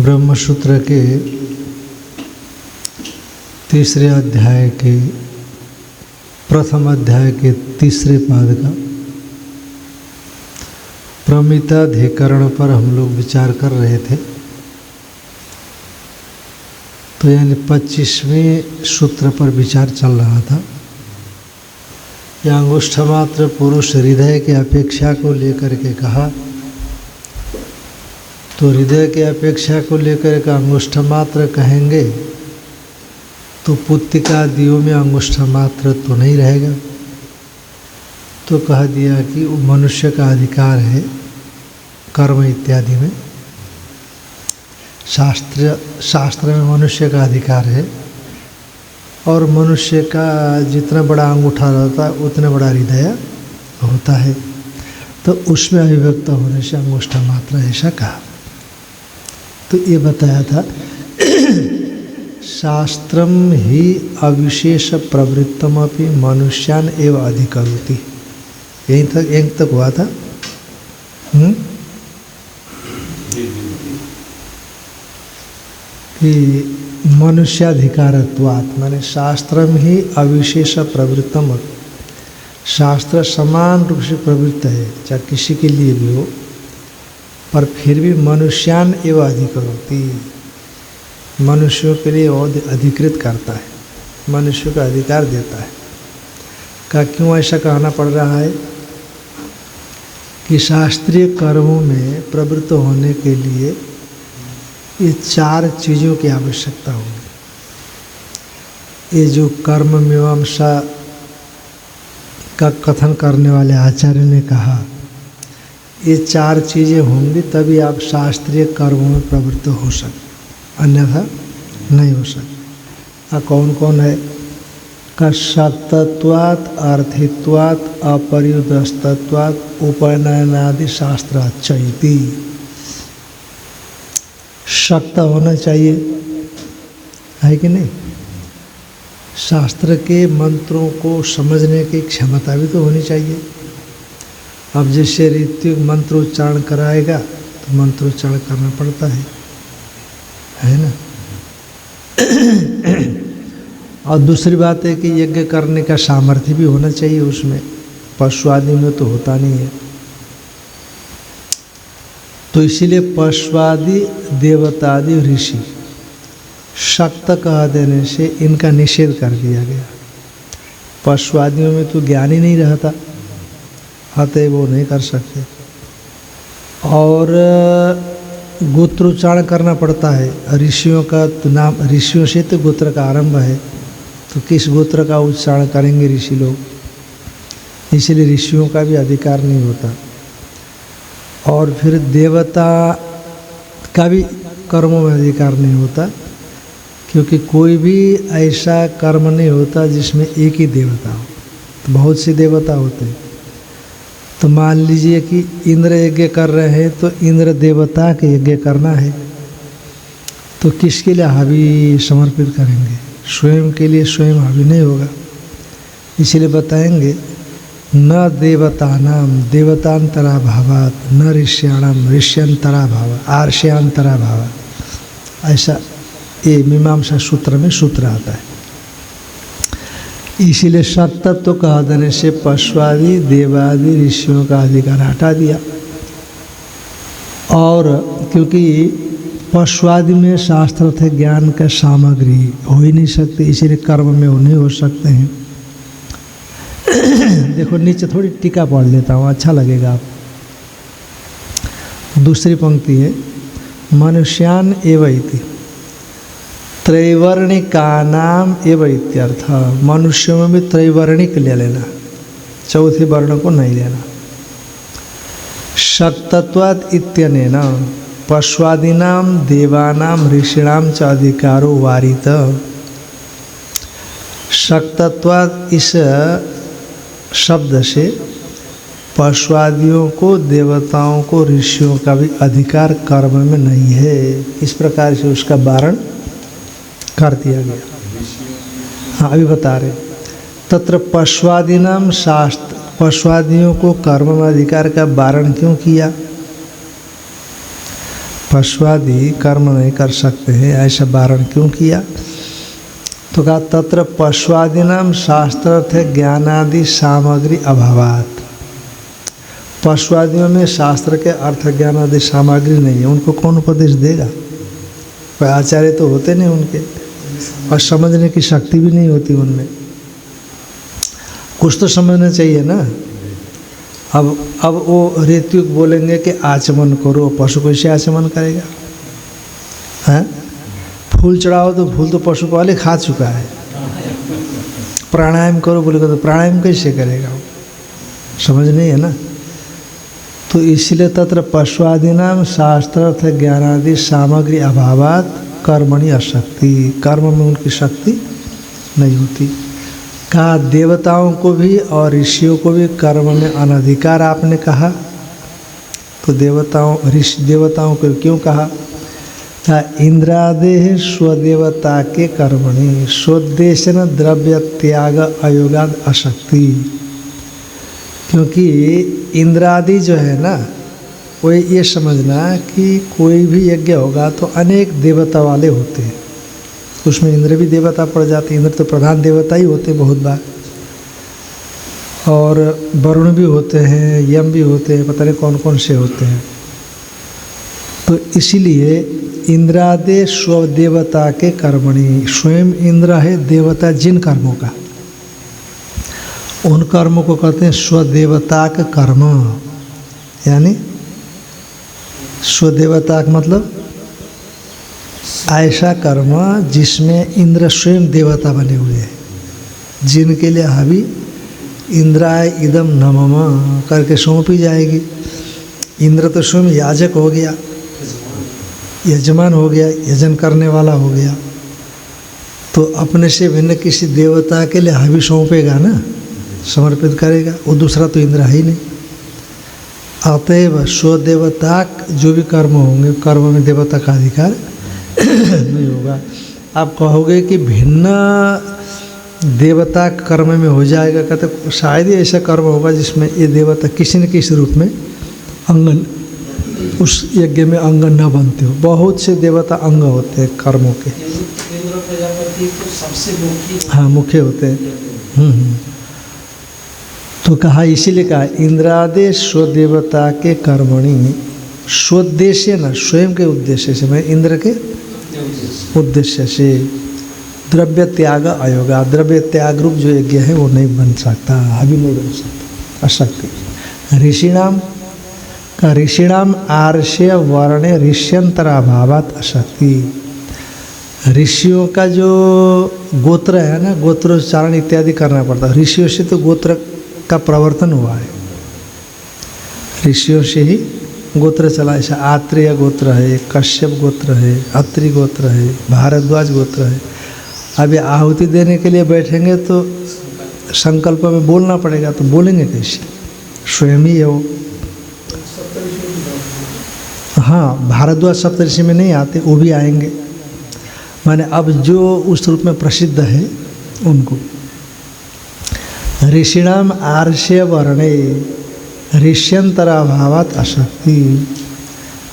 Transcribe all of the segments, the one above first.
ब्रह्मसूत्र के तीसरे अध्याय के प्रथम अध्याय के तीसरे पाद का प्रमिताधिकरण पर हम लोग विचार कर रहे थे। तो यानी 25वें सूत्र पर विचार चल रहा था। यह अंगुष्ठमात्र पुरुष हृदय की अपेक्षा को लेकर के कहा, तो हृदय की अपेक्षा को लेकर के अंगुष्ठमात्र कहेंगे तो पुत्तिकादियों में अंगुष्ठमात्र तो नहीं रहेगा। तो कह दिया कि वो मनुष्य का अधिकार है कर्म इत्यादि में। शास्त्र में मनुष्य का अधिकार है और मनुष्य का जितना बड़ा अंगूठा रहता है उतना बड़ा हृदय होता है, तो उसमें अभिव्यक्त होने से अंगुष्ठा मात्र ऐसा कहा। तो ये बताया था शास्त्रम ही अविशेष प्रवृत्तमपि मनुष्यान एव अधिकरोति। यहीं तक हुआ था। कि मनुष्याधिकारत्वात् माने शास्त्रम ही अविशेष प्रवृत्तम, शास्त्र समान रूप से प्रवृत्त है चाहे किसी के लिए भी हो, पर फिर भी मनुष्यान एवं अधिकरोति, मनुष्यों के लिए अधिकृत करता है, मनुष्य का अधिकार देता है। का क्यों ऐसा कहना पड़ रहा है कि शास्त्रीय कर्मों में प्रवृत्त होने के लिए ये 4 चीज़ों की आवश्यकता होगी। ये जो कर्म मीमांसा का कथन करने वाले आचार्य ने कहा, ये 4 चीज़ें होंगी तभी आप शास्त्रीय कर्मों में प्रवृत्त हो सकते, अन्यथा नहीं हो सकते। कौन कौन है? का सत्तत्वात्, अर्थित्वात्, अपरियुदस्तत्वात्, उपनयनादि शास्त्राच्चयति। शक्त होना चाहिए, है कि नहीं? शास्त्र के मंत्रों को समझने की क्षमता भी तो होनी चाहिए। अब जैसे ऋत्विक मंत्रोच्चारण कराएगा तो मंत्रोच्चारण करना पड़ता है ना। और दूसरी बात है कि यज्ञ करने का सामर्थ्य भी होना चाहिए उसमें, पशु आदि में तो होता नहीं है। तो इसीलिए पशुआदि देवतादि ऋषि शक्त कह देने से इनका निषेध कर दिया गया। पशु आदियों में तो ज्ञान ही नहीं रहता, अतः वो नहीं कर सकते। और गोत्रोच्चारण करना पड़ता है। ऋषियों का तो नाम, ऋषियों से तो गोत्र का आरंभ है, तो किस गोत्र का उच्चारण करेंगे ऋषि लोग? इसलिए ऋषियों का भी अधिकार नहीं होता। और फिर देवता का भी कर्मों में अधिकार नहीं होता, क्योंकि कोई भी ऐसा कर्म नहीं होता जिसमें एक ही देवता हो, तो बहुत से देवता होते हैं। तो मान लीजिए कि इंद्र यज्ञ कर रहे हैं तो इंद्र देवता के यज्ञ करना है, तो किसके लिए हवि समर्पित करेंगे? स्वयं के लिए स्वयं हवि नहीं होगा। इसलिए बताएंगे न देवतानाम देवतांतरा भावात, न ऋष्याणाम ऋष्यंतरा भाव, आर्ष्यांतरा भाव। ऐसा ये मीमांसा सूत्र में सूत्र आता है। इसीलिए सत्तत्व कह देने से पशुआदि देवादि ऋषियों का अधिकार हटा दिया। और क्योंकि पशुआदि में शास्त्र थे ज्ञान का सामग्री हो ही नहीं सकते, इसीलिए कर्म में वो नहीं हो सकते हैं। देखो नीचे थोड़ी टीका पढ़ लेता हूँ, अच्छा लगेगा आप। दूसरी पंक्ति है मनुष्यान एव इति त्रैवर्णिकानाम एव इत्यर्थ। मनुष्यों में भी त्रैवर्णिक ले लेना, चौथे वर्ण को नहीं लेना। शक्तत्वात् इत्यनेन पशुआदीनाम देवानाम ऋषिणाम च अधिकारो वारित। शक्तत्वात् इस शब्द से पशुआदियों को, देवताओं को, ऋषियों का भी अधिकार कर्म में नहीं है। इस प्रकार से उसका वारण कर दिया गया। हाँ, अभी बता रहे तत्र पशुआदीनाम शास्त्र, पशुआदियों को कर्म में अधिकार का वारण क्यों किया? पशुआदि कर्म नहीं कर सकते हैं, ऐसा वारण क्यों किया? तो कहा तत्र पशुआदिनाम शास्त्रार्थ ज्ञानादि सामग्री अभावात। पशुआदियों में शास्त्र के अर्थ ज्ञान आदि सामग्री नहीं है, उनको कौन उपदेश देगा? कोई आचार्य तो होते नहीं उनके, और समझने की शक्ति भी नहीं होती उनमें। कुछ तो समझना चाहिए ना। अब वो ऋत्विक बोलेंगे कि आचमन करो, पशु कैसे आचमन करेगा? हैं? फूल चढ़ाओ तो फूल तो पशु पहले खा चुका है। प्राणायाम करो बोलेगा तो प्राणायाम कैसे करेगा? वो समझ नहीं है ना। तो इसलिए तत्र पशुआदिनाम शास्त्रार्थ ज्ञानादि सामग्री अभावात कर्मणि अशक्ति, कर्म में उनकी शक्ति नहीं होती। कहा देवताओं को भी और ऋषियों को भी कर्म में अनधिकार आपने कहा। तो देवताओं को क्यों कहा? इंद्रादेह स्वदेवता के कर्मणि स्वोद्देश्य द्रव्य त्याग अयोगाद अशक्ति। क्योंकि इंद्रादि जो है ना, वो ये समझना कि कोई भी यज्ञ होगा तो अनेक देवता वाले होते हैं, उसमें इंद्र भी देवता पड़ जाते हैं। इंद्र तो प्रधान देवता ही होते बहुत बार, और वरुण भी होते हैं, यम भी होते हैं, पता नहीं कौन कौन से होते हैं। तो इसीलिए इंद्रादि स्वदेवता के कर्मणि, स्वयं इंद्र है देवता जिन कर्मों का, उन कर्मों को कहते हैं स्वदेवता का कर्म। यानी स्वदेवता का मतलब ऐसा कर्म जिसमें इंद्र स्वयं देवता बने हुए हैं, जिनके लिए हवि इंद्राय इदम नमम करके सौंपी जाएगी। इंद्र तो स्वयं याजक हो गया, यजमान हो गया, यजन करने वाला हो गया, तो अपने से भिन्न किसी देवता के लिए हवि सौंपेगा ना, समर्पित करेगा। वो दूसरा तो इंद्र है ही नहीं। अतएव स्वदेवता जो भी कर्म होंगे, कर्म में देवता का अधिकार नहीं होगा। आप कहोगे कि भिन्न देवता कर्म में हो जाएगा, कहते शायद ही ऐसा कर्म होगा जिसमें ये देवता किसी न किसी रूप में अंगन, उस यज्ञ में अंग न बनते हो। बहुत से देवता अंग होते हैं कर्मों के। हाँ, मुख्य होते हैं। तो कहा, इसीलिए कहा इंद्रादि स्वदेवता के कर्मणि स्वोद्देश्य न, स्वयं के उद्देश्य से, मैं इंद्र के उद्देश्य से द्रव्य त्याग अयोगा, द्रव्य त्याग रूप जो यज्ञ है वो नहीं बन सकता, अभी नहीं बन सकता, अशक्ति। ऋषिणाम का ऋषिणाम आर्ष्य वर्णे ऋष्यंतराभावात अशक्ति। ऋषियों का जो गोत्र है ना, गोत्रोच्चारण इत्यादि करना पड़ता है। ऋषियों से तो गोत्र का प्रवर्तन हुआ है, ऋषियों से ही गोत्र चला। ऐसा आत्रेय गोत्र है, कश्यप गोत्र है, अत्रि गोत्र है, भारद्वाज गोत्र है। अभी आहुति देने के लिए बैठेंगे तो संकल्प में बोलना पड़ेगा, तो बोलेंगे कैसे? स्वयं ही है वो। हाँ, भारद्वाज सप्तऋषि में नहीं आते, वो भी आएंगे। माने अब जो उस रूप में प्रसिद्ध है उनको। ऋषिणाम आर्ष्य वर्णे ऋष्यंतराभावात अशक्ति।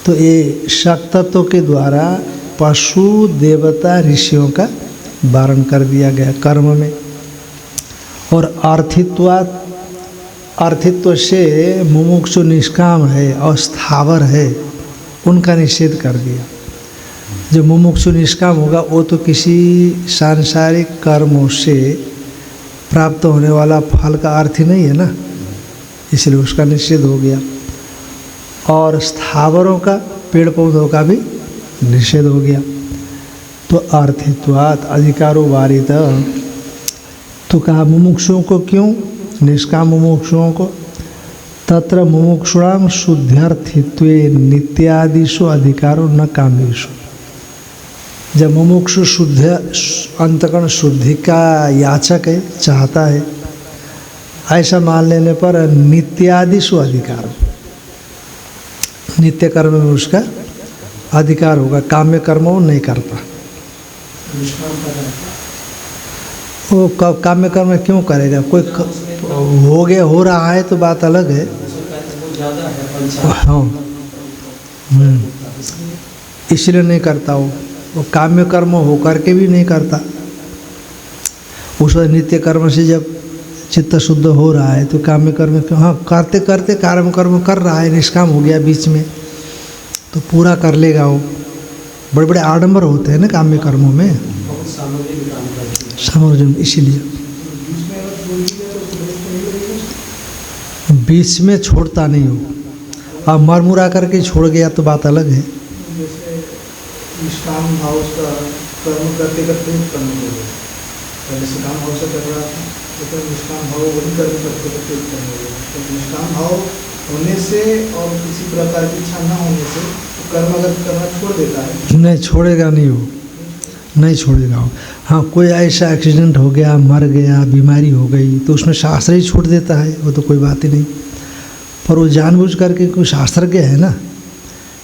तो ये शक्तत्व के द्वारा पशु देवता ऋषियों का वारण कर दिया गया कर्म में। और अर्थित्वात, अर्थित्व से मुमुक्षु निष्काम है और स्थावर है, उनका निषेध कर दिया। जो मुमुक्षु निष्काम होगा वो तो किसी सांसारिक कर्मों से प्राप्त होने वाला फल का अर्थ ही नहीं है ना, इसलिए उसका निषेध हो गया। और स्थावरों का, पेड़ पौधों का भी निषेध हो गया। तो अर्थित्वात अधिकारो वारित। तो कहा मुमुक्षुओं को क्यों? निष्काम मुमुक्षुओं को। तत्र मुमुक्षुणाम शुद्ध्यर्थित्वे नित्यादिषु अधिकारो न कामेषु। जब मुमुक्षु शुद्ध अंतकरण शुद्धि का याचक है, चाहता है, ऐसा मान लेने पर नित्यादिषु अधिकार, नित्य कर्म में उसका अधिकार होगा, काम्य कर्म वो नहीं करता। वो काम्य कर्म क्यों करेगा? कोई हो गया, हो रहा है तो बात अलग है। हाँ, इसलिए नहीं करता वो काम्य कर्म हो करके भी नहीं करता। उस नित्य कर्म से जब चित्त शुद्ध हो रहा है तो काम्य कर्म क्यों, हाँ करते करते कर्म कर रहा है, निष्काम हो गया बीच में तो पूरा कर लेगा वो। बड़े बड़े आडंबर होते हैं ना काम्य कर्मों में, सामोजन, इसीलिए बीच में छोड़ता नहीं हो। अब मर मुरा करके छोड़ गया तो बात अलग है। निष्काम भाव का कर्म करते करते उत्पन्न हो गया, पहले से काम भाव से कर रहा था तो निष्काम भाव वही कर्म करते करते उत्पन्न हो गया। तो निष्काम भाव होने से और किसी प्रकार की इच्छा न होने से तो कर्म अगर करना छोड़ देता है, नहीं छोड़ेगा, नहीं हो, नहीं छोड़ेगा वो। हाँ कोई ऐसा एक्सीडेंट हो गया, मर गया, बीमारी हो गई तो उसमें शास्त्र ही छोड़ देता है, वो तो कोई बात ही नहीं। पर वो जानबूझ करके कोई शास्त्रज्ञ है ना,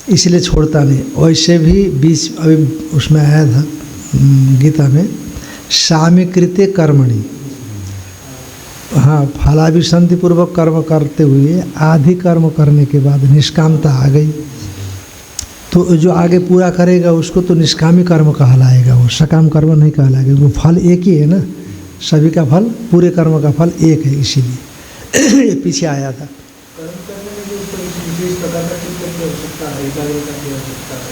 इसलिए छोड़ता नहीं। वैसे भी बीच अभी उसमें आया था गीता में, सामीकृत्य कर्मणि, हाँ फलाभिसंधि पूर्वक कर्म करते हुए आधि कर्म करने के बाद निष्कामता आ गई तो जो आगे पूरा करेगा उसको तो निष्कामी कर्म कहलाएगा, वो सकाम कर्म नहीं कहलाएगा। वो फल एक ही है ना, सभी का फल, पूरे कर्म का फल एक है, इसीलिए ये पीछे आया था। कर्म करने में जो विशेष प्रकार का चित्त की आवश्यकता है, एकाग्रता की आवश्यकता है।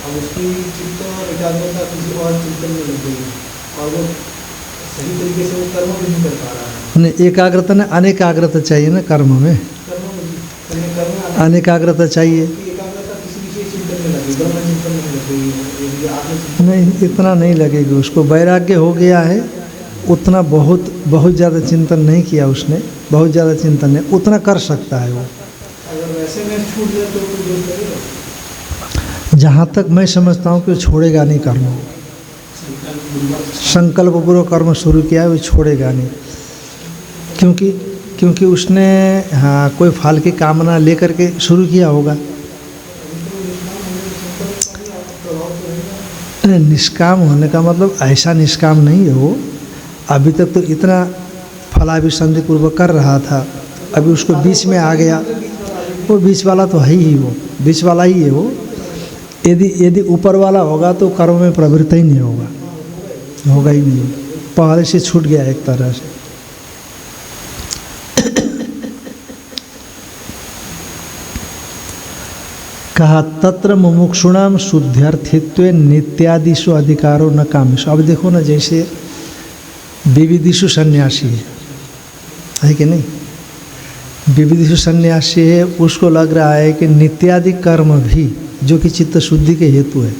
अब उसकी चित्त और एकाग्रता किसी और चिंतन में लग गई और वो सही तरीके से वो कर्म भी नहीं कर पा रहा है। नहीं एकाग्रता ने अनेकाग्रता चाहिए ना कर्म में, अनेकाग्रता चाहिए। एकाग्रता किसी विशेष चिंतन में लगी, ब्रह्म चिंतन में लग गई, आत्म नहीं इतना नहीं लगेगा उसको, वैराग्य हो गया है उतना, बहुत ज़्यादा चिंतन नहीं किया उसने, बहुत ज़्यादा चिंतन नहीं, उतना कर सकता है वो। अगर वैसे में छूट जाए तो कोई दोष लगेगा? जहाँ तक मैं समझता हूँ कि वो छोड़ेगा नहीं कर्म, संकल्प पूर्वक कर्म शुरू किया है वो छोड़ेगा नहीं, क्योंकि उसने हाँ कोई फल की कामना लेकर के शुरू किया होगा। निष्काम होने का मतलब ऐसा निष्काम नहीं है वो, अभी तक तो इतना फलाभिसंधि पूर्वक कर रहा था, अभी उसको बीच में आ गया, वो बीच वाला तो है ही, वो बीच वाला ही है वो। यदि ऊपर वाला होगा तो कर्म में प्रवृत्त ही नहीं होगा ही नहीं, पहले से छूट गया एक तरह से। कहा तत्र मुमुक्षुणाम शुद्ध्यर्थित्व नित्यादिषु अधिकारो न कामेषु। अब देखो ना, जैसे विविधिषु सन्यासी है कि नहीं, विविधिषु सन्यासी है, उसको लग रहा है कि नित्यादि कर्म भी जो कि चित्त शुद्धि के हेतु है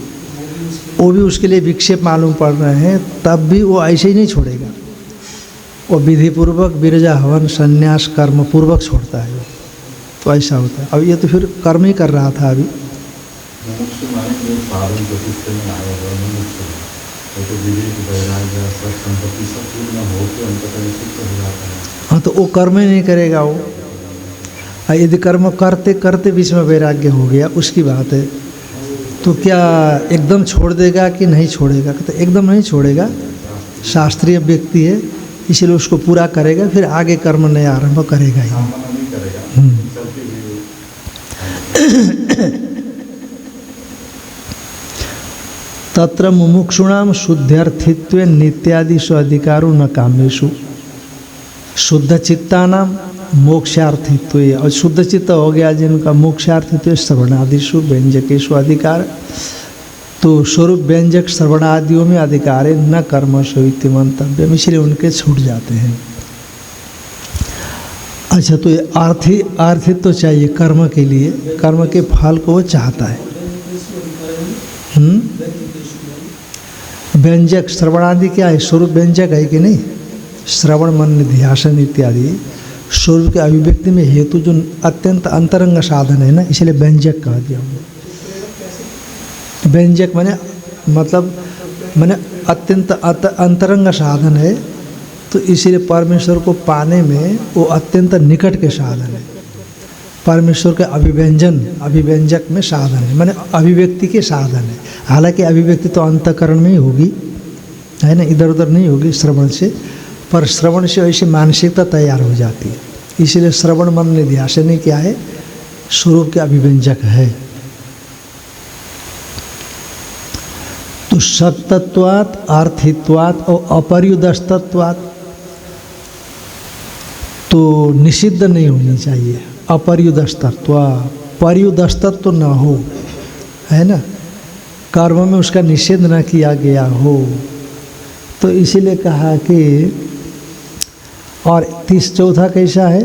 वो भी उसके लिए विक्षेप मालूम पड़ रहे हैं, तब भी वो ऐसे ही नहीं छोड़ेगा, वो विधिपूर्वक विरजा हवन संन्यास कर्म पूर्वक छोड़ता है वो, तो ऐसा होता है। अब ये तो फिर कर्म ही कर रहा था अभी। हाँ तो वो कर्म ही नहीं करेगा वो, यदि कर्म करते करते बीच में वैराग्य हो गया उसकी बात है, तो क्या एकदम छोड़ देगा कि नहीं छोड़ेगा? तो एकदम नहीं छोड़ेगा, शास्त्रीय व्यक्ति है इसीलिए उसको पूरा करेगा, फिर आगे कर्म नए आरंभ करेगा ही। तत्र मुमुक्षुणाम शुद्ध्यर्थित्व नित्यादिषु अधिकारो न कामेषु शुद्ध चित्तानाम मोक्षार्थित्व। और शुद्ध चित्त हो गया जिनका मोक्षार्थित्व श्रवणादिषु व्यंजकेषु अधिकार, तो स्वरूप व्यंजक श्रवणादियों में अधिकार है, न कर्मसु इति मंतव्य, इसलिए उनके छूट जाते हैं। अच्छा तो ये आर्थित्व तो चाहिए कर्म के लिए, कर्म के फल को वो चाहता है। व्यंजक श्रवणादि क्या है? स्वरूप व्यंजक है कि नहीं? श्रवण मन निध्यासन इत्यादि स्वरूप के अभिव्यक्ति में हेतु जो अत्यंत अंतरंग साधन है ना, इसलिए व्यंजक कह दिया हमने। व्यंजक माने अत्यंत अंतरंग साधन है, तो इसीलिए परमेश्वर को पाने में वो अत्यंत निकट के साधन है। परमेश्वर के अभिव्यंजक में साधन है, माने अभिव्यक्ति के साधन है। हालांकि अभिव्यक्ति तो अंतःकरण में ही होगी, है ना, इधर उधर नहीं होगी श्रवण से, पर श्रवण से ऐसी मानसिकता तैयार हो जाती है। इसीलिए श्रवण मन निध्यासन क्या है? स्वरूप के अभिव्यंजक है। तो सत्तत्वात्, अर्थित्वात् और अपर्युदस्तत्वात् तो निषिद्ध नहीं होनी चाहिए। अपर्युदस्तत्व, पर्युदस्तत्व न हो, है ना, कर्म में उसका निषेध न किया गया हो। तो इसीलिए कहा कि और चौथा कैसा है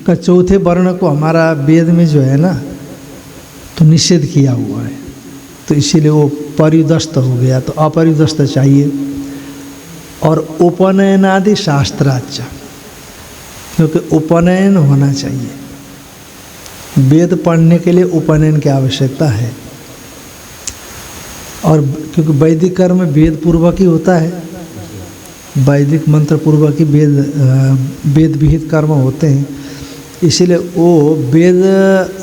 का चौथे वर्ण को हमारा वेद में जो है ना तो निषेध किया हुआ है, तो इसीलिए वो पर्युदस्त हो गया, तो अपर्युदस्त चाहिए। और उपनयनादि शास्त्राच, क्योंकि उपनयन होना चाहिए, वेद पढ़ने के लिए उपनयन की आवश्यकता है। और क्योंकि वैदिक कर्म वेद पूर्वक ही होता है, वैदिक मंत्र पूर्वक ही वेद विहित कर्म होते हैं, इसीलिए वो वेद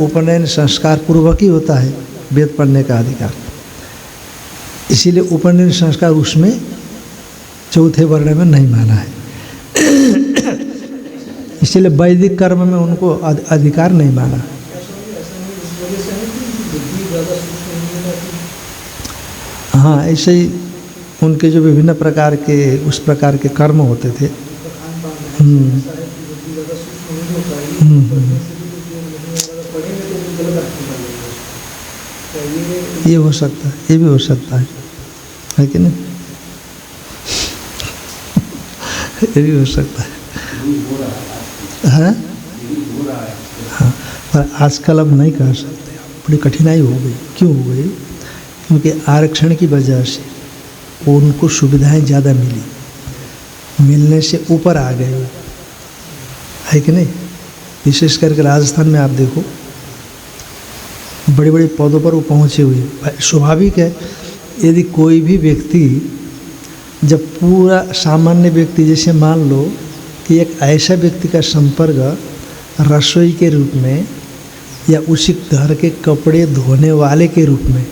उपनयन संस्कार पूर्वक ही होता है वेद पढ़ने का अधिकार। इसीलिए उपनयन संस्कार उसमें चौथे वर्ण में नहीं माना है। इसीलिए वैदिक कर्म में उनको अधिकार नहीं माना। हाँ, ऐसे ही उनके जो विभिन्न प्रकार के उस प्रकार के कर्म होते थे। ये हो सकता है, ये भी हो सकता है कि नहीं? ये भी हो सकता है। हाँ हाँ, पर आजकल अब नहीं कर सकते, बड़ी कठिनाई हो गई। क्यों हो गई? क्योंकि आरक्षण की वजह से उनको सुविधाएं ज़्यादा मिली, मिलने से ऊपर आ गए, है कि नहीं? विशेष करके राजस्थान में आप देखो, बड़े बड़े पदों पर वो पहुँचे हुए। स्वाभाविक है, यदि कोई भी व्यक्ति, जब पूरा सामान्य व्यक्ति, जैसे मान लो कि एक ऐसा व्यक्ति का संपर्क रसोई के रूप में या उसी घर के कपड़े धोने वाले के रूप में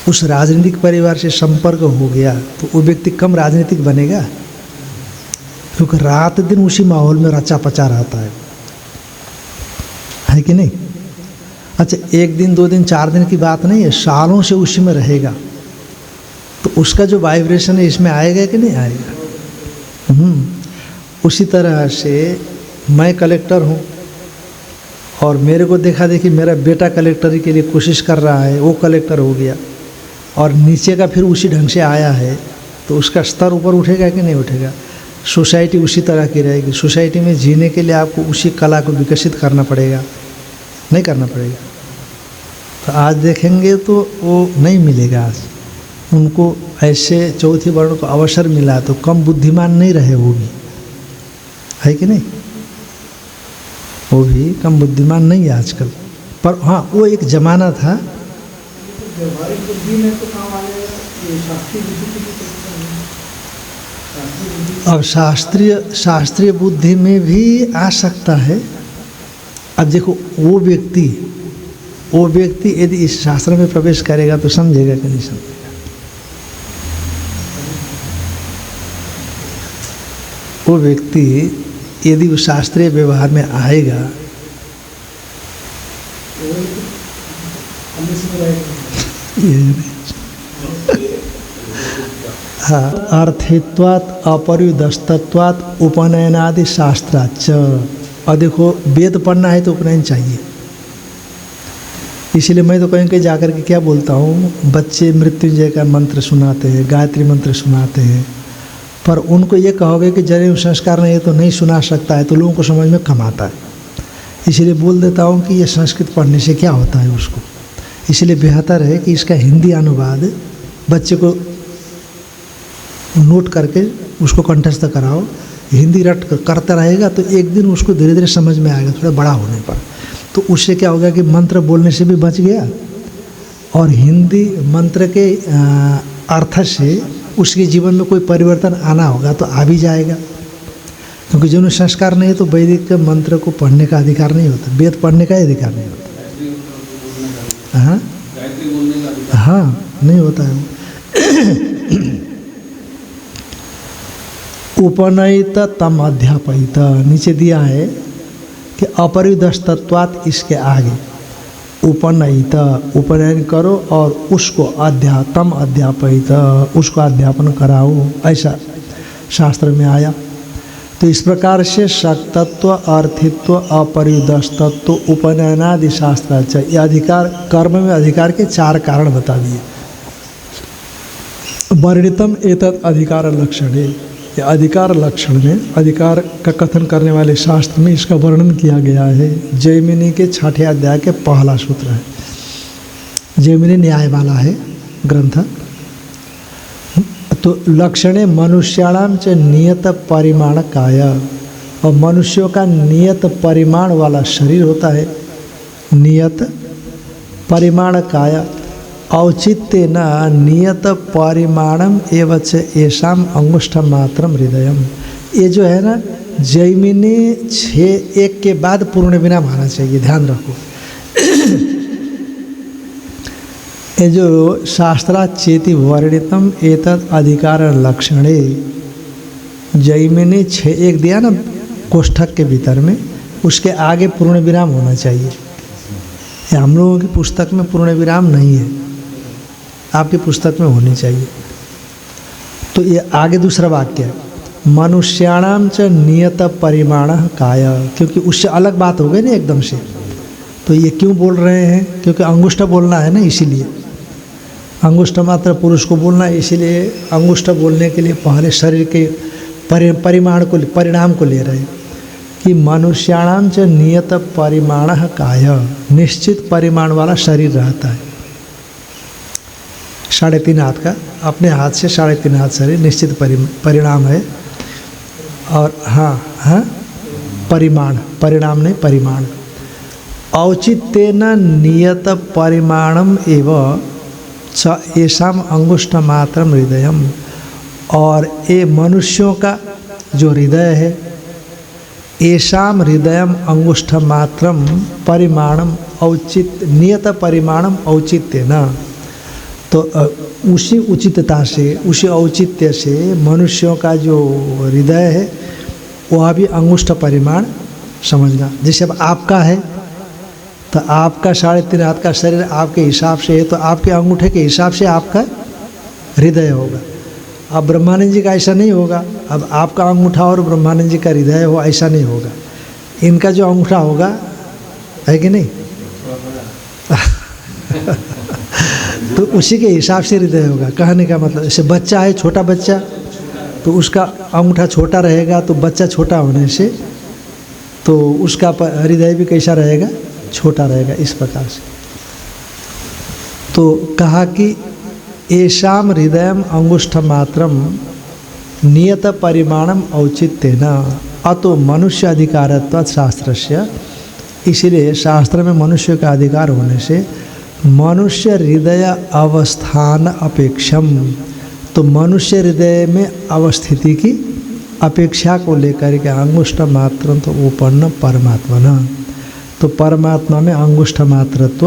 उस राजनीतिक परिवार से संपर्क हो गया, तो वो व्यक्ति कम राजनीतिक बनेगा? क्योंकि रात दिन उसी माहौल में रचा पचा रहता है कि नहीं? अच्छा, एक दिन, 2 दिन, 4 दिन की बात नहीं है, सालों से उसी में रहेगा, तो उसका जो वाइब्रेशन है इसमें आएगा कि नहीं आएगा? उसी तरह से मैं कलेक्टर हूँ और मेरे को देखा देखी मेरा बेटा कलेक्टरी के लिए कोशिश कर रहा है, वो कलेक्टर हो गया, और नीचे का फिर उसी ढंग से आया है, तो उसका स्तर ऊपर उठेगा कि नहीं उठेगा? सोसाइटी उसी तरह की रहेगी। सोसाइटी में जीने के लिए आपको उसी कला को विकसित करना पड़ेगा, नहीं करना पड़ेगा? तो आज देखेंगे तो वो नहीं मिलेगा। आज उनको ऐसे चौथी वर्ण को अवसर मिला तो कम बुद्धिमान नहीं रहे, वो भी, है कि नहीं? वो भी कम बुद्धिमान नहीं है आजकल, पर हाँ, वो एक ज़माना था। व्यवहारिक बुद्धि में तो काम आ जाएगा, ये शास्त्रीय बुद्धि अब शास्त्रीय बुद्धि में भी आ सकता है। अब देखो, वो व्यक्ति यदि इस शास्त्र में प्रवेश करेगा तो समझेगा कि नहीं समझेगा? वो व्यक्ति यदि उस शास्त्रीय व्यवहार में आएगा, हाँ, अर्थित्वात् अपर्युदस्तत्वात् उपनयनादि शास्त्राच। और देखो, वेद पढ़ना है तो उपनयन चाहिए। इसलिए मैं तो कहीं कहीं जाकर के क्या बोलता हूँ, बच्चे मृत्युंजय का मंत्र सुनाते हैं, गायत्री मंत्र सुनाते हैं, पर उनको ये कहोगे कि जनेऊ संस्कार नहीं है तो नहीं सुना सकता है, तो लोगों को समझ में कम आता है। इसलिए बोल देता हूँ कि ये संस्कृत पढ़ने से क्या होता है उसको। इसलिए बेहतर है कि इसका हिंदी अनुवाद बच्चे को नोट करके उसको कंठस्थ कराओ, हिंदी रट करता रहेगा तो एक दिन उसको धीरे धीरे समझ में आएगा, थोड़ा बड़ा होने पर। तो उससे क्या होगा कि मंत्र बोलने से भी बच गया, और हिंदी मंत्र के अर्थ से उसके जीवन में कोई परिवर्तन आना होगा तो आ भी जाएगा। क्योंकि जिन्हें संस्कार नहीं है तो वैदिक मंत्र को पढ़ने का अधिकार नहीं होता, वेद पढ़ने का अधिकार नहीं होता। हाँ हाँ, नहीं होता है। उपनयित तम अध्यापयित, नीचे दिया है कि अपरिदस्तत्वात्, इसके आगे उपनयित, उपनयन करो और उसको अध्यात्म अध्यापयित, उसको अध्यापन कराओ, ऐसा शास्त्र में आया। तो इस प्रकार से शक्तत्व, अर्थित्व, अपरिदस्तत्व, उपनयनादि शास्त्रार्थ, ये अधिकार, कर्म में अधिकार के 4 कारण बता दिए। वर्णितम एतत् अधिकार लक्षण, ये अधिकार लक्षण में अधिकार का कथन करने वाले शास्त्र में इसका वर्णन किया गया है। जैमिनी के 6ठे अध्याय के पहला सूत्र है। जैमिनी न्याय वाला है ग्रंथ। तो लक्षणे मनुष्याणाम च नियत परिमाण काय, और मनुष्यों का नियत परिमाण वाला शरीर होता है। नियत परिमाण काय औचित्य न नियत परिमाणम एवच येषाम अंगुष्ठ मात्रम हृदयम। ये जो है ना, जैमिनी 6:1 के बाद पूर्ण विराम आना चाहिए, ध्यान रखो। ये जो शास्त्राचेति वर्णितम एतद अधिकार लक्षणे, जैमिनी 6:1 दिया ना कोष्ठक के भीतर में, उसके आगे पूर्ण विराम होना चाहिए। हम लोगों की पुस्तक में पूर्ण विराम नहीं है, आपकी पुस्तक में होनी चाहिए। तो ये आगे दूसरा वाक्य है, मनुष्याणाम च नियत परिमाण काय, क्योंकि उससे अलग बात हो गई ना एकदम से। तो ये क्यों बोल रहे हैं? क्योंकि अंगुष्ठ बोलना है ना, इसीलिए अंगुष्ठ मात्र पुरुष को बोलना है। इसीलिए अंगुष्ठ बोलने के लिए पहले शरीर के परिमाण को, परिणाम को ले रहे हैं कि मनुष्याणाम च नियत परिमाण काय, निश्चित परिमाण वाला शरीर रहता है। 3.5 हाथ का, अपने हाथ से 3.5 हाथ शरीर निश्चित परिणाम है। और हाँ परिमाण, परिणाम नहीं परिमाण। औचित्येन नियत परिमाणम एवं च येषाम अंगुष्ठ मात्रम हृदयम, और ये मनुष्यों का जो हृदय है, येषाम हृदयम अंगुष्ठ मात्रम परिमाणम औचित्य, नियत परिमाणम औचित्य न। तो उसी उचितता से, उसी औचित्य से मनुष्यों का जो हृदय है वह भी अंगुष्ठ परिमाण समझना। जैसे अब आपका है, तो आपका 3.5 हाथ का शरीर आपके हिसाब से है, तो आपके अंगूठे के हिसाब से आपका हृदय होगा। अब ब्रह्मानंद जी का ऐसा नहीं होगा। अब आपका अंगूठा और ब्रह्मानंद जी का हृदय हो, ऐसा नहीं होगा। इनका जो अंगूठा होगा, है कि नहीं, तो उसी के हिसाब से हृदय होगा। कहने का मतलब, जैसे बच्चा है, छोटा बच्चा, तो उसका अंगूठा छोटा रहेगा, तो बच्चा छोटा होने से तो उसका हृदय भी कैसा रहेगा, छोटा रहेगा। इस प्रकार से तो कहा कि येषाम हृदयम अंगुष्ठ मात्रम नियत परिमाणम औचित्येन अतो मनुष्य अधिकारत्वात् शास्त्रस्य। इसलिए शास्त्र में मनुष्य का अधिकार होने से मनुष्य हृदय अवस्थान अपेक्षम, तो मनुष्य हृदय में अवस्थिति की अपेक्षा को लेकर के अंगुष्ठ मात्र तो उपन्न परमात्मा, तो परमात्मा में अंगुष्ठ मात्रत्व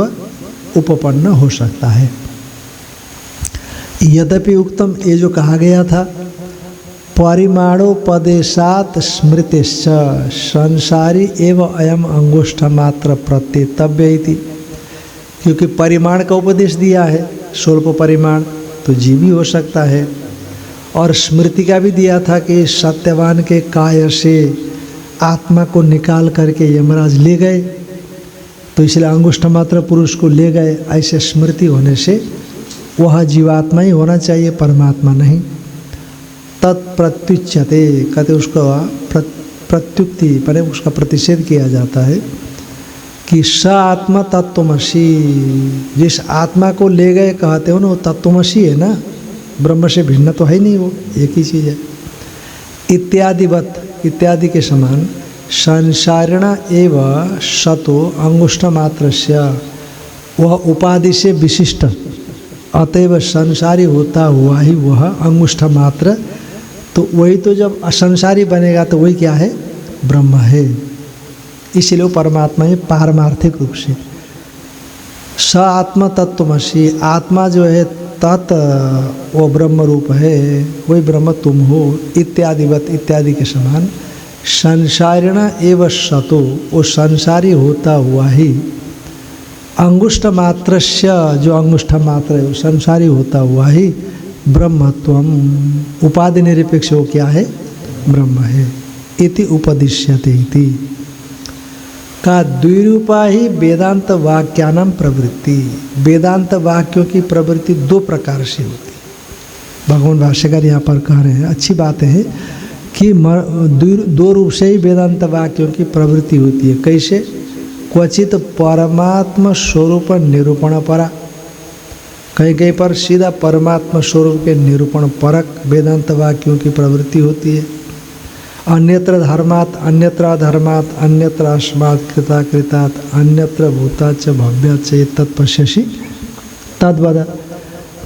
उपपन्न हो सकता है। यद्यपि उक्तम, ये जो कहा गया था, परिमाणोपदेशात स्मृतिश्च संसारी एव अयम अंगुष्ठ मात्र प्रत्येतव्य इति, क्योंकि परिमाण का उपदेश दिया है, स्वल्प परिमाण, तो जीव भी हो सकता है। और स्मृति का भी दिया था कि सत्यवान के काय से आत्मा को निकाल करके यमराज ले गए, तो इसलिए अंगुष्ठ मात्र पुरुष को ले गए। ऐसे स्मृति होने से वह जीवात्मा ही होना चाहिए, परमात्मा नहीं। तत्प्रत्युच्यते, कहते उसका प्रत्युक्ति पर उसका प्रतिषेध किया जाता है कि स आत्मा तत्वमसि, जिस आत्मा को ले गए कहते हो ना, वो तत्वमसि है ना, ब्रह्म से भिन्न तो है नहीं, वो एक ही चीज़ है। इत्यादिवत, इत्यादि के समान संसारिण एव सतो अंगुष्ठ मात्रस्य, वह उपाधि से विशिष्ट, अतएव संसारी होता हुआ ही वह अंगुष्ठ मात्र, तो वही तो जब असंसारी बनेगा तो वही क्या है, ब्रह्म है। इसलिए वो परमात्मा है पारमार्थिक रूप से। स आत्मा तत्वमसि, आत्मा जो है तत् वो ब्रह्म रूप है, वही ब्रह्म तुम हो। इत्यादिवत, इत्यादि के समान संसारिण एव सतो, वो संसारी होता हुआ ही अंगुष्ठ मात्रस्य, जो अंगुष्ठ मात्र है वो संसारी होता हुआ ही ब्रह्मत्वम, उपाधि निरपेक्ष वो क्या है? ब्रह्म है। इति उपदिश्यते इति का द्विरूपा ही वेदांत वाक्यानाम प्रवृत्ति। वेदांत वाक्यों की प्रवृत्ति दो प्रकार से होती है। भगवान भाष्यकार यहाँ पर कह रहे हैं, अच्छी बात है कि दो रूप से ही वेदांत वाक्यों की प्रवृत्ति होती है। कैसे? क्वचित परमात्म स्वरूप निरूपण परा, कहीं कहीं पर सीधा परमात्मा स्वरूप के निरूपण परक वेदांत वाक्यों की प्रवृत्ति होती है। अन्यत्र धर्मात् अन्यत्र अधर्मात् अन्यत्र अस्मात् कृता कृतात् अन्यत्र भूताच्च भव्याच्च तत्पश्यसि तद्वद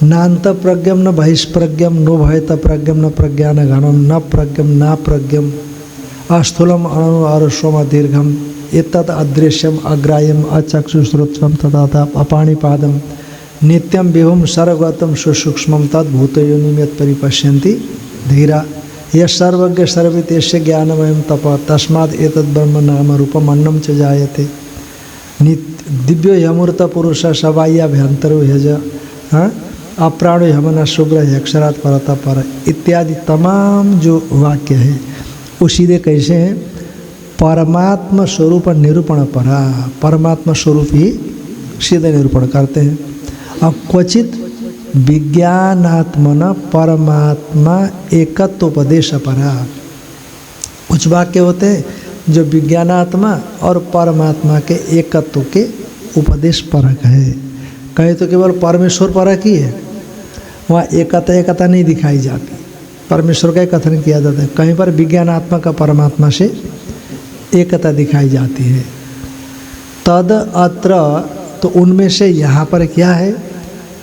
नान्त प्रज्ञम न बहिष्प्रज्ञम नो भयत प्रज्ञम न प्रज्ञान घनम न प्रज्ञम न प्रज्ञम अस्थूलम अणु अरुष्वम दीर्घम एतत् अदृश्यम अग्राह्यम अचक्षुश्रोत्रम तथा अपाणिपादम नित्यम विभुम सर्वगतम सुसूक्ष्मम तद्भूतयोनिम यत् परिपश्यन्ति धीरा यह सर्वज्ञ सर्ववितेश्य ज्ञानमयम तप तस्माद् एतद् ब्रह्म नाम रूपम अन्नम च जायते दिव्यो यमूर्त पुरुष सवाह्याभ्यंतरो ह्यज अप्राणो यमन शुभ्र अक्षरात् परतः पर इत्यादि तमाम जो वाक्य है वो सीधे कैसे हैं? परमात्मा स्वरूप निरूपण परा, परमात्मा स्वरूप ही सीधे निरूपण करते हैं। अब क्वचित विज्ञानात्मन परमात्मा एकत्वोपदेश परा, कुछ वाक्य होते हैं जो विज्ञानात्मा और परमात्मा के एकत्व के उपदेश परक है। कहीं तो केवल परमेश्वर परक ही है, वहाँ एकता नहीं दिखाई जाती, परमेश्वर का कथन किया जाता है। कहीं पर विज्ञानात्मा का परमात्मा से एकता दिखाई जाती है। तद अत्र, तो उनमें से यहाँ पर क्या है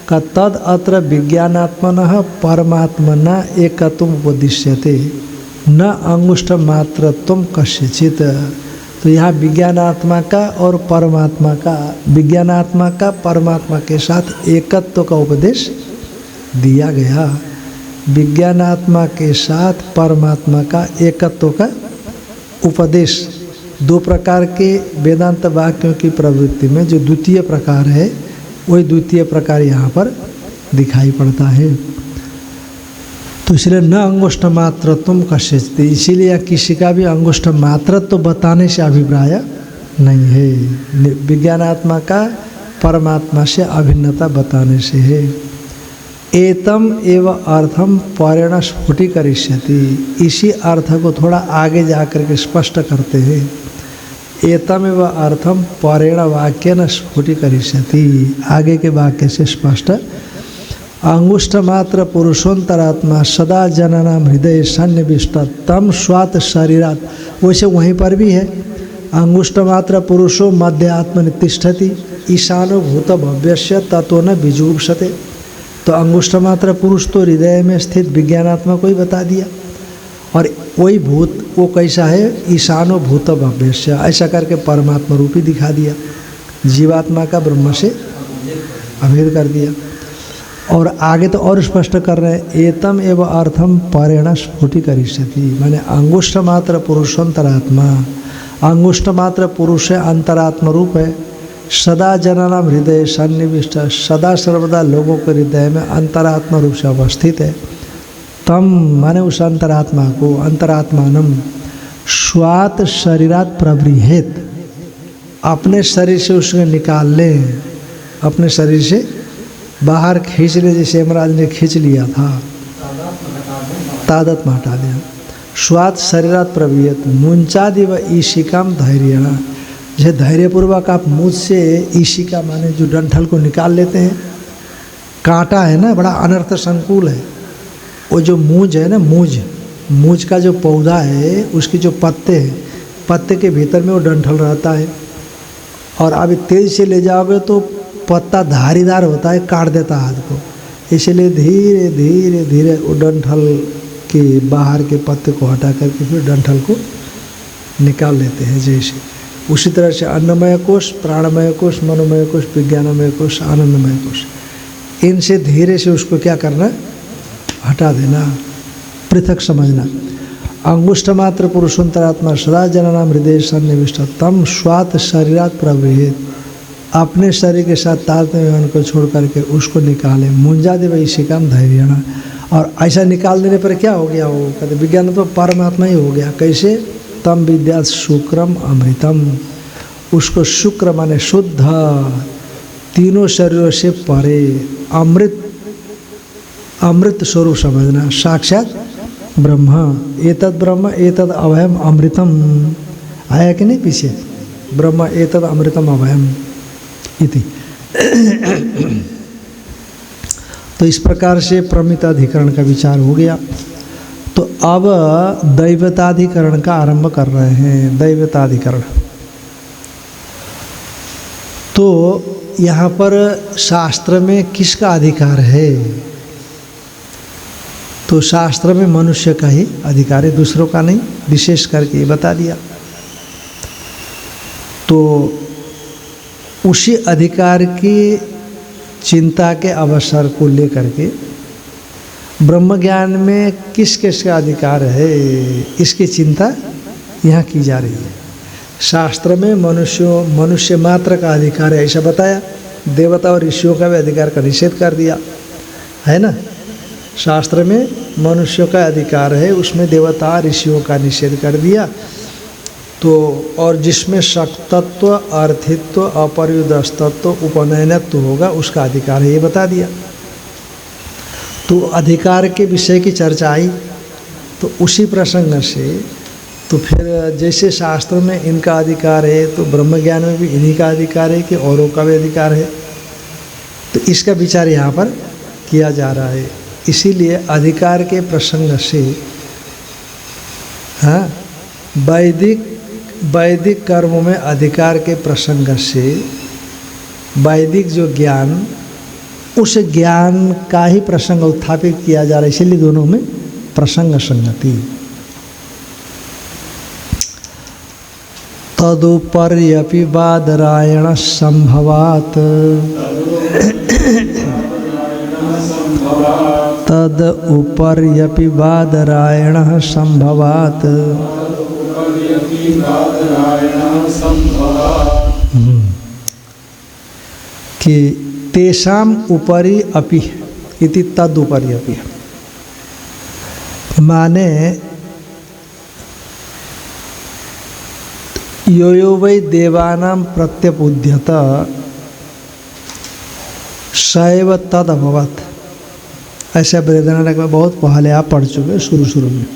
का तद अत्र विज्ञानात्मनः परमात्मना एकत्वम उपदिश्यते न अंगुष्ठ मात्रत्वम कस्यचित्। तो यहाँ विज्ञानात्मा का और परमात्मा का, विज्ञानात्मा का परमात्मा के साथ एकत्व का उपदेश दिया गया। विज्ञानात्मा के साथ परमात्मा का एकत्व का उपदेश दो प्रकार के वेदांत वाक्यों की प्रवृत्ति में जो द्वितीय प्रकार है वही द्वितीय प्रकार यहाँ पर दिखाई पड़ता है। तो इसलिए न अंगुष्ठ मात्रत्वम कस्यचित्, इसीलिए किसी का भी अंगुष्ठ मात्रत्व बताने से अभिप्राय नहीं है। विज्ञानात्मा का परमात्मा से अभिन्नता बताने से है। एतम एव अर्थम परेण स्फुटीकरिष्यति, इसी अर्थ को थोड़ा आगे जाकर के स्पष्ट करते हैं। एतम एव अर्थम परेण वाक्येन स्फुटीकरिष्यति, आगे के वाक्य से स्पष्ट। अंगुष्ठ मात्र पुरुषोत्तरात्मा सदा जननाम हृदय सन्निविष्ट तम स्वात शरीरात, वैसे वहीं पर भी है अंगुष्ठ मात्र पुरुषो मध्य आत्मनि तिष्ठति ईशानो भूत भव्यस्य ततो न विजुगुप्सते। तो अंगुष्ठ मात्र पुरुष तो हृदय में स्थित विज्ञानात्मा को ही बता दिया, और वही भूत वो कैसा है? ईशानो भूत भव्यस्य, ऐसा करके परमात्मा रूपी दिखा दिया, जीवात्मा का ब्रह्म से अभेद कर दिया। और आगे तो और स्पष्ट कर रहे हैं, एतम एव अर्थम परेण स्फुटीकरिष्यति, माने अंगुष्ठ मात्र पुरुषोत्तरात्मा, अंगुष्ठ मात्र पुरुष है, अंतरात्मा रूप है, सदा जननाम हृदय सन्निविष्ट, सदा सर्वदा लोगों के हृदय में अंतरात्मा रूप से अवस्थित है। तम माने उस अंतरात्मा को, अंतरात्मानम स्वात शरीरात प्रबृहेत, अपने शरीर से उसको निकाल ले, अपने शरीर से बाहर खींच ले, जैसे यमराज ने खींच लिया था, तादत में हटा दिया। स्वात शरीरात प्रबृहेत मुंचादिव ईशिकाम धैर्यणा, जैसे धैर्यपूर्वक आप मुझ से ईशिका माने जो डंठल को निकाल लेते हैं, कांटा है ना, बड़ा अनर्थ संकुल है, वो जो मूंज है ना, मूंज का जो पौधा है उसके जो पत्ते हैं, पत्ते के भीतर में वो डंठल रहता है, और अभी तेज से ले जाओगे तो पत्ता धारीदार होता है, काट देता है हाथ को, इसलिए धीरे धीरे धीरे वो डंठल के बाहर के पत्ते को हटा करके फिर डंठल को निकाल लेते हैं। जैसे उसी तरह से अन्नमय कोश, प्राणमय कोश, मनोमय कोश, विज्ञानमय कोश, आनंदमय कोश, इनसे धीरे से उसको क्या करना? हटा देना, पृथक समझना। अंगुष्ठ मात्र पुरुषोत्तरात्मा सदा जननाम हृदय सन्निविष्ट तम स्वात शरीरात प्रबृहेत, अपने शरीर के साथ तारतम्य उनको छोड़ करके उसको निकाले, मुंजा दे वही शिकम धैर्य। और ऐसा निकाल देने पर क्या हो गया? वो कहते विज्ञान तो परमात्मा ही हो गया। कैसे? तम विद्या शुक्रम अमृतम, उसको शुक्र माने शुद्ध, तीनों शरीरों से परे, अमृत स्वरूप समझना, साक्षात ब्रह्म। एतद ब्रह्म एतद अभयम अमृतम, आया कि नहीं पीछे? ब्रह्म एतद अमृतम अभयम इति। तो इस प्रकार से प्रमिताधिकरण का विचार हो गया। तो अब दैवताधिकरण का आरंभ कर रहे हैं। दैवताधिकरण तो यहाँ पर शास्त्र में किसका अधिकार है? तो शास्त्र में मनुष्य का ही अधिकार है, दूसरों का नहीं, विशेष करके बता दिया। तो उसी अधिकार की चिंता के अवसर को लेकर के ब्रह्म ज्ञान में किस किस का अधिकार है, इसकी चिंता यहाँ की जा रही है। शास्त्र में मनुष्य मात्र का अधिकार है ऐसा बताया, देवता और ऋषियों का भी अधिकार का निषेध कर दिया है ना। शास्त्र में मनुष्यों का अधिकार है, उसमें देवता ऋषियों का निषेध कर दिया। तो और जिसमें शक्तत्व, अर्थित्व, अपर्युदस्तत्व, उपनयनत्व होगा उसका अधिकार है, ये बता दिया। तो अधिकार के विषय की चर्चा आई। तो उसी प्रसंग से तो फिर जैसे शास्त्रों में इनका अधिकार है तो ब्रह्म ज्ञान में भी इन्हीं का अधिकार है कि औरों का भी अधिकार है। तो इसका विचार यहाँ पर किया जा रहा है। इसीलिए अधिकार के प्रसंग से हाँ वैदिक कर्मों में अधिकार के प्रसंग से वैदिक जो ज्ञान, उस ज्ञान का ही प्रसंग उत्थापित किया जा रहा है। इसीलिए दोनों में प्रसंग संगति। तदुपर्यपि बादरायण संभवात्, तद उपर्यपि बादरायण संभवात्, कि तेषाम उपरि अपि इति तद उपरि अपि, माने यो यो वै देवानां प्रत्यपुध्यत सैव तद अभवत्। ऐसा वेदनारक में बहुत पहले आप पढ़ चुके शुरू में।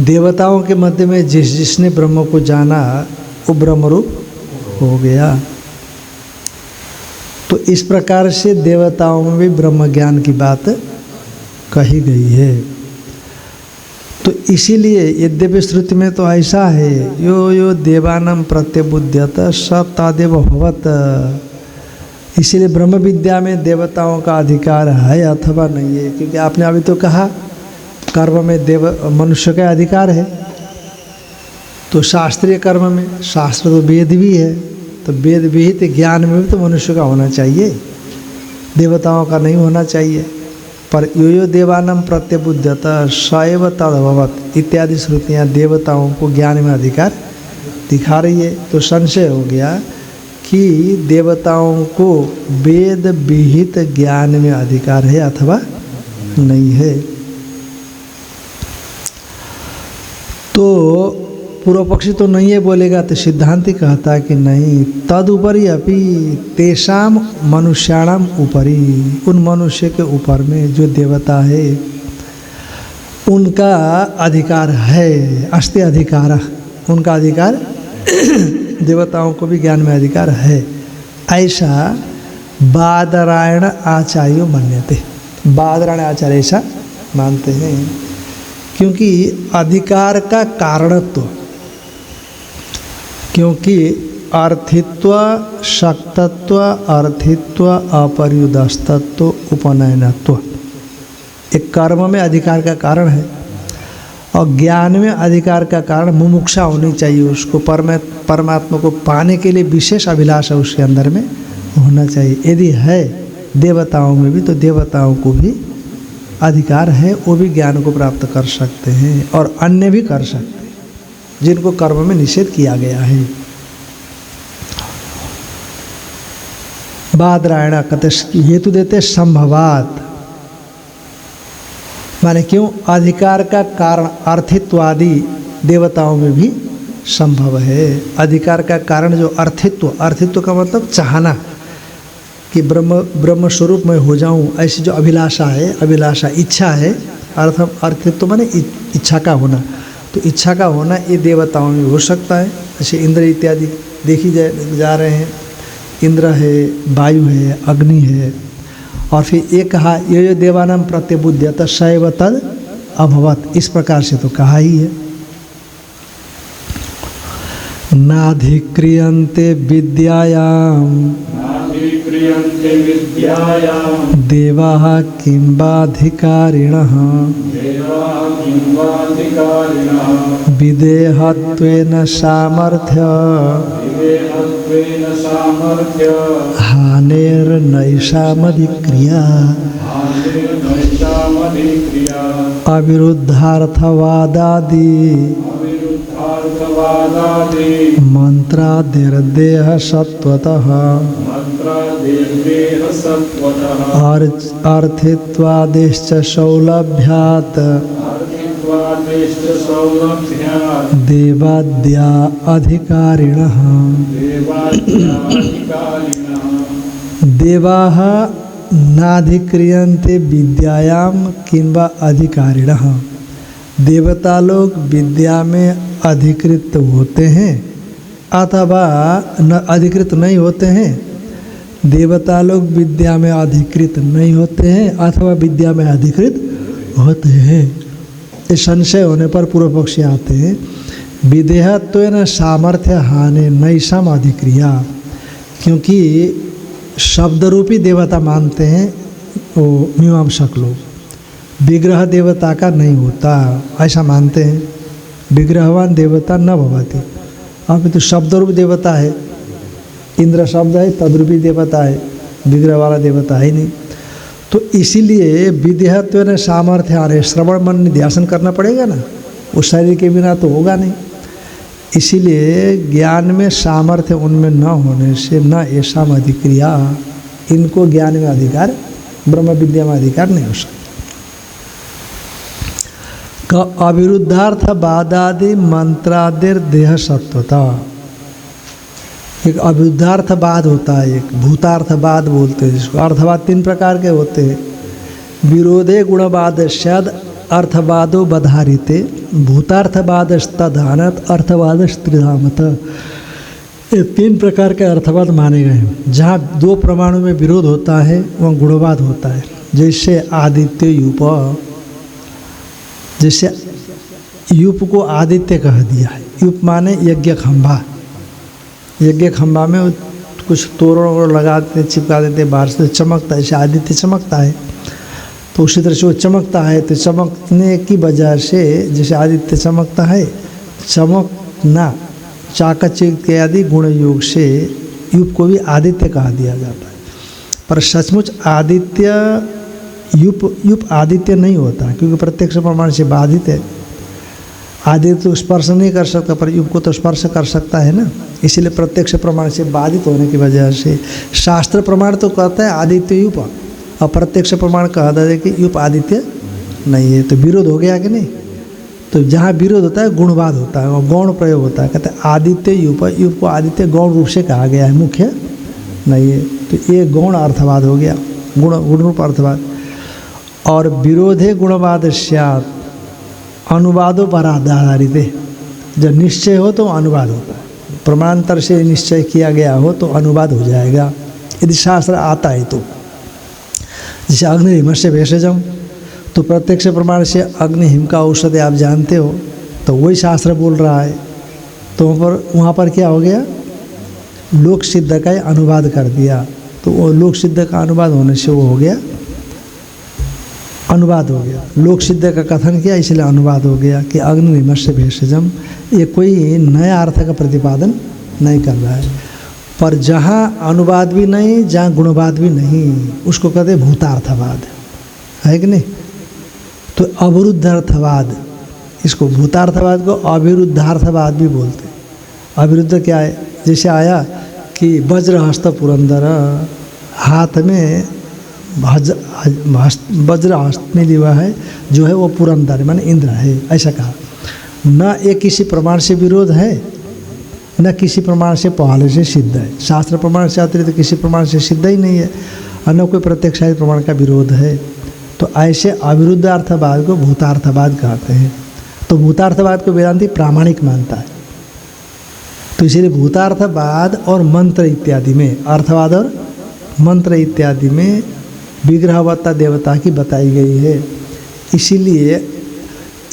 देवताओं के मध्य में जिसने ब्रह्म को जाना वो ब्रह्मरूप हो गया। तो इस प्रकार से देवताओं में भी ब्रह्म ज्ञान की बात कही गई है। तो इसीलिए यद्यपि श्रुति में तो ऐसा है, यो यो देवानां प्रत्यबुध्यत स तदेव भवत्। इसीलिए ब्रह्म विद्या में देवताओं का अधिकार है अथवा नहीं है, क्योंकि आपने अभी तो कहा कर्म में मनुष्य का अधिकार है। तो शास्त्रीय कर्म में, शास्त्र तो वेद भी है, तो वेद विहित ज्ञान में भी तो मनुष्य का होना चाहिए, देवताओं का नहीं होना चाहिए। पर यो यो देवानां प्रत्यबुध्यत सैव तदभवत् इत्यादि श्रुतियाँ देवताओं को ज्ञान में अधिकार दिखा रही है। तो संशय हो गया कि देवताओं को वेद विहित ज्ञान में अधिकार है अथवा नहीं है। तो पूर्व पक्षी तो नहीं है बोलेगा, तो सिद्धांति कहता है कि नहीं, तदुपरि अपि तेषाम मनुष्याणाम उपरि, उन मनुष्य के ऊपर में जो देवता है उनका अधिकार है। अस्ति अधिकार, उनका अधिकार देवताओं को भी ज्ञान में अधिकार है, ऐसा बादरायण आचार्य मान्यते। बादरायण आचार्य ऐसा मानते हैं, क्योंकि अधिकार का कारणत्व, क्योंकि अर्थित्व, शक्तत्व, अर्थित्व, अपर्युदस्तत्व, उपनयनत्व एक कर्म में अधिकार का कारण है। और ज्ञान में अधिकार का कारण मुमुक्षा होनी चाहिए, उसको परमात्मा को पाने के लिए विशेष अभिलाषा उसके अंदर में होना चाहिए। यदि है देवताओं में भी, तो देवताओं को भी अधिकार है, वो भी ज्ञान को प्राप्त कर सकते हैं और अन्य भी कर सकते हैं जिनको कर्म में निषेध किया गया है। बादरायणा कहते हेतु देते संभवात, माने क्यों, अधिकार का कारण अर्थित्वादि देवताओं में भी संभव है। अधिकार का कारण जो अर्थित्व का मतलब चाहना कि ब्रह्म स्वरूप में हो जाऊं, ऐसी जो अभिलाषा है, अभिलाषा इच्छा है, अर्थित्व माने इच्छा का होना, तो इच्छा का होना ये देवताओं में हो सकता है। जैसे इंद्र इत्यादि देखी जा रहे हैं, इंद्र है, वायु है, अग्नि है। और फिर एक कहा ये देवानाम प्रत्यबुद्ध्यत शैव तद अभवत, इस प्रकार से तो कहा ही है। नाधिक्रियन्ते विद्यायाम देवाः किंबाधिकारिणः विदेहत्वेन सामर्थ्य हानेर्नैषामधिक्रिया अविरुद्धार्थवादादि मंत्रादिर्देह सत्वतः अर्थित्वादिश्च सौलभ्यात् देवाद्या अधिकारिणः देवाः नाधिक्रियन्ते विद्यायां किंवा अधिकारिणः, देवता लोग विद्या में अधिकृत होते हैं अथवा न अधिकृत नहीं होते हैं। देवता लोग विद्या में अधिकृत नहीं होते हैं अथवा विद्या में अधिकृत होते हैं। इस संशय होने पर पूर्व पक्षी आते हैं विदेहत्वेन सामर्थ्य हानि नैषाम अधिक्रिया, क्योंकि शब्द रूपी देवता मानते हैं वो मीमांसक लोग, विग्रह देवता का नहीं होता ऐसा मानते हैं। विग्रहवान देवता न भवति, अब तो शब्द रूप देवता है, इंद्र शब्द है, तद्रूपी देवता है, विग्रह वाला देवता है नहीं। तो इसीलिए विदेहत्व ने सामर्थ्य आ रहे, श्रवण मन निध्यासन करना पड़ेगा ना, उस शरीर के बिना तो होगा नहीं। इसीलिए ज्ञान में सामर्थ्य उनमें न होने से न ऐसा अधिक्रिया, इनको ज्ञान में अधिकार, ब्रह्म विद्या में अधिकार नहीं हो सकता। अविरुद्धार्थ बादादि मंत्रादिर देह सत्वता, एक अविरुद्धार्थवाद होता है, एक भूतार्थवाद बोलते हैं जिसको। अर्थवाद तीन प्रकार के होते हैं, विरोधे गुणवाद शद अर्थवादो बधारिते भूतार्थवादस्तधानत अर्थवादस्त्रिधामत। ये तीन प्रकार के अर्थवाद माने गए हैं। जहाँ दो परमाणु में विरोध होता है वहाँ गुणवाद होता है। जैसे आदित्य यूप, जैसे यूप को आदित्य कह दिया है। यूप माने यज्ञ खंभा, यज्ञ खंभा में कुछ तोरण लगा देते, चिपका देते, बाहर से चमकता है, जैसे आदित्य चमकता है तो उसी तरह से वो चमकता है। तो चमकने की वजह से जैसे आदित्य चमकता है, चमकना चाकचक्य आदि गुण योग से यूप को भी आदित्य कहा दिया जाता है। पर सचमुच आदित्य यूप आदित्य नहीं होता, क्योंकि प्रत्यक्ष प्रमाण से बाधित है। आदित्य तो स्पर्श नहीं कर सकता, पर यूप को तो स्पर्श कर सकता है ना, इसीलिए प्रत्यक्ष प्रमाण से बाधित होने की वजह से शास्त्र प्रमाण तो कहता है आदित्य यूप, और प्रत्यक्ष प्रमाण कहता है कि यूप आदित्य नहीं है। तो विरोध हो गया कि नहीं? तो जहाँ विरोध होता है गुणवाद होता है, और गौण प्रयोग होता है। कहते हैं आदित्य यूप, यूप को आदित्य गौण रूप से कहा गया है, मुख्य नहीं है। तो ये गौण अर्थवाद हो गया, गुण रूप अर्थवाद। और विरोधे गुणवाद स्यात् अनुवादों पर आधारित है। जब निश्चय हो तो अनुवाद होता है, प्रमाणांतर से निश्चय किया गया हो तो अनुवाद हो जाएगा, यदि शास्त्र आता है तो। जैसे अग्निहिम से भेषजम, तो प्रत्यक्ष प्रमाण से अग्निहिम का औषधि आप जानते हो, तो वही शास्त्र बोल रहा है। तो वहाँ पर क्या हो गया, लोक सिद्ध का अनुवाद कर दिया। तो वो लोक सिद्ध का अनुवाद होने से वो हो गया, अनुवाद हो गया। लोक सिद्ध का कथन किया इसलिए अनुवाद हो गया कि अग्निहिम से भेषजम। ये कोई नया अर्थ का प्रतिपादन नहीं कर रहा है। पर जहाँ अनुवाद भी नहीं, जहाँ गुणवाद भी नहीं, उसको कहते भूतार्थवाद, है कि नहीं? तो अविरुद्धार्थवाद, इसको भूतार्थवाद को अविरुद्धार्थवाद भी बोलते हैं। अविरुद्ध क्या है? जैसे आया कि वज्रहस्त पुरंदर, हाथ में वज्र हस्त में लिया है, जो है वो पुरंदर माने इंद्र है, ऐसा कहा। न ये किसी प्रमाण से विरोध है, न किसी प्रमाण से पहले से सिद्ध है। शास्त्र प्रमाण से अतिरिक्त किसी प्रमाण से सिद्ध ही नहीं है, और न कोई प्रत्यक्षादि प्रमाण का विरोध है। तो ऐसे अविरुद्ध अर्थवाद को भूतार्थवाद कहते हैं। तो भूतार्थवाद को वेदांती प्रामाणिक मानता है। तो इसीलिए भूतार्थवाद और मंत्र इत्यादि में, अर्थवाद और मंत्र इत्यादि में विग्रहवत्ता देवता की बताई गई है।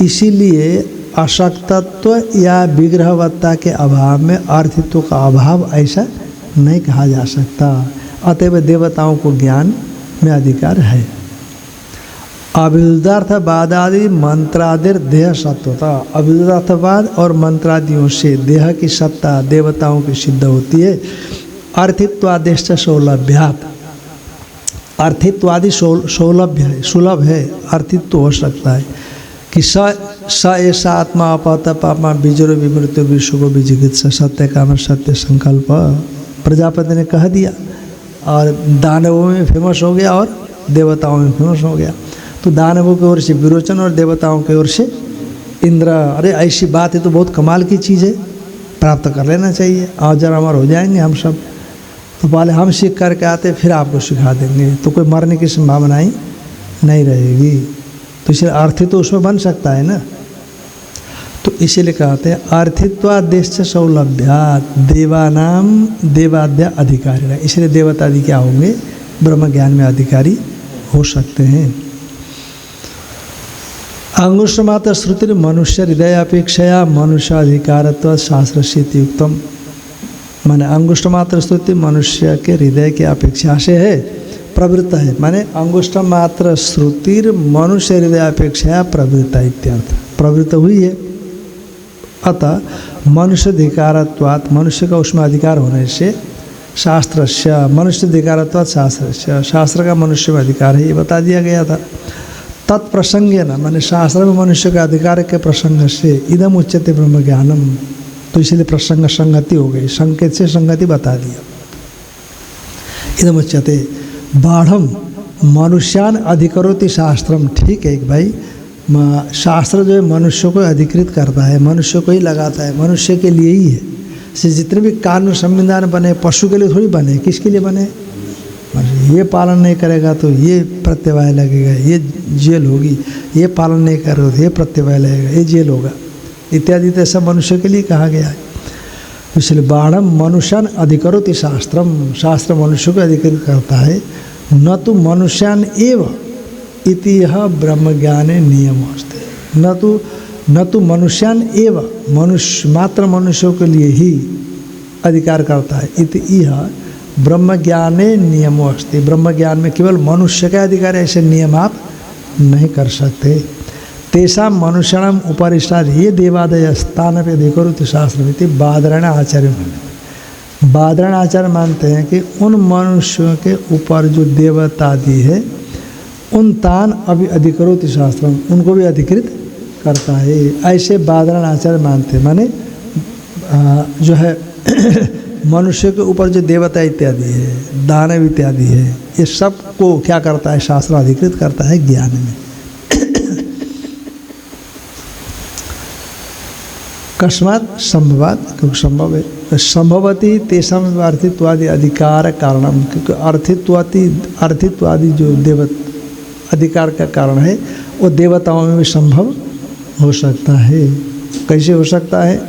इसीलिए अशक्तत्व या विग्रहवत्ता के अभाव में अर्थित्व का अभाव ऐसा नहीं कहा जा सकता। अतएव देवताओं को ज्ञान में अधिकार है। अविरुद्धार्थवादादि मंत्रादिर देह सत्वता, अविरुद्धार्थवाद और मंत्रादियों से देह की सत्ता देवताओं की सिद्ध होती है। अर्थित्वादिष्ट सौलभ्यात्, अर्थित्वादि सौलभ्य है, सुलभ है, अर्थित्व हो सकता है कि स ऐसा आत्मा अपहत पापमा बीजरो विमृत्यु विश्व को विजिगित्सा सत्य काम सत्य संकल्प प्रजापति ने कह दिया, और दानवों में फेमस हो गया और देवताओं में फेमस हो गया। तो दानवों की ओर से विरोचन और देवताओं की ओर से इंद्र। अरे ऐसी बात है तो बहुत कमाल की चीज़ है, प्राप्त कर लेना चाहिए, और जरा अमर हो जाएंगे हम सब। तो पहले हम सीख करके आते फिर आपको सिखा देंगे, तो कोई मरने की संभावना ही नहीं रहेगी। तो इसलिए अर्थित्व तो उसमें बन सकता है ना। तो इसीलिए कहते हैं अर्थित्वादेश सौलभ्यात् देवानाम देवाद्या अधिकारी। इसलिए देवतादि क्या होंगे, ब्रह्म ज्ञान में अधिकारी हो सकते हैं। अंगुष्ठमात्र श्रुति मनुष्य हृदय अपेक्षया मनुष्याधिकारत्व शास्त्र से युक्तम। माने अंगुष्ठमात्र श्रुति मनुष्य के हृदय की अपेक्षा से है, प्रवृत्त है। माने अंगुष्ठमात्र श्रुतिर मनुष्य हृदय अपेक्षया प्रवृत्त इत्यर्थ, प्रवृत्त हुई है। अतः मनुष्य अधिकारत्वात्, मनुष्य का उसमें अधिकार होने से शास्त्रस्य मनुष्य अधिकारत्वात् शास्त्रस्य, शास्त्र का मनुष्य में अधिकार है, ये बता दिया गया था। तत्प्रसंगे न, माने शास्त्र में मनुष्य का अधिकार के प्रसंग से इदम उच्यते ब्रह्म ज्ञानम। तो इसलिए प्रसंग संगति हो गई, संकेत से संगति बता दिया। इदम उच्यते बाढ़म मनुष्यान अधिकरोति शास्त्रम। ठीक है भाई, शास्त्र जो है मनुष्य को अधिकृत करता है, मनुष्य को ही लगाता है, मनुष्य के लिए ही है। से जितने भी कानून संविधान बने पशु के लिए थोड़ी बने, किसके लिए बने? ये पालन नहीं करेगा तो ये प्रत्यवाय लगेगा, ये जेल होगी, ये पालन नहीं करेगा तो ये प्रत्यवाय लगेगा, ये जेल होगा इत्यादि। तो सब मनुष्य के लिए कहा गया है। इसलिए बाढ़म मनुष्यान अधिकरोति शास्त्रम, शास्त्र मनुष्य को अधिकृत करता है। न तो मनुष्यान एव इति यह ब्रह्म ज्ञाने नियम अस्ति। न तो मनुष्यान एव, मनुष्य मात्र मनुष्यों के लिए ही अधिकार करता है। इति यह ब्रह्म ज्ञाने नियमो अस्ति। ब्रह्म ज्ञान में केवल मनुष्य का अधिकार है, ऐसे नियम आप नहीं कर सकते। तेषा मनुष्याणाम उपरिष्टाद ये देवादय स्थान पे देखो शास्त्र बादरण आचार्य माने। बादरण आचार्य मानते हैं कि उन मनुष्यों के ऊपर जो देवतादि है उन तान अभी अधिकरोत शास्त्र, उनको भी अधिकृत करता है, ऐसे बादरण आचार्य मानते हैं। माने जो है मनुष्य के ऊपर जो देवता इत्यादि है, दानव इत्यादि है, ये सब को क्या करता है, शास्त्र अधिकृत करता है ज्ञान में। कस्मात् संभवात, क्योंकि संभव है, संभवती तेषाम अर्थित्वादि अधिकार कारणम, क्योंकि अर्थित्वादि जो देवत अधिकार का कारण है वो देवताओं में भी संभव हो सकता है। कैसे हो सकता है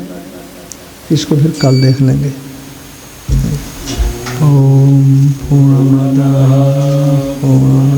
इसको फिर कल देख लेंगे। ओम पूर्णमदः पूर्ण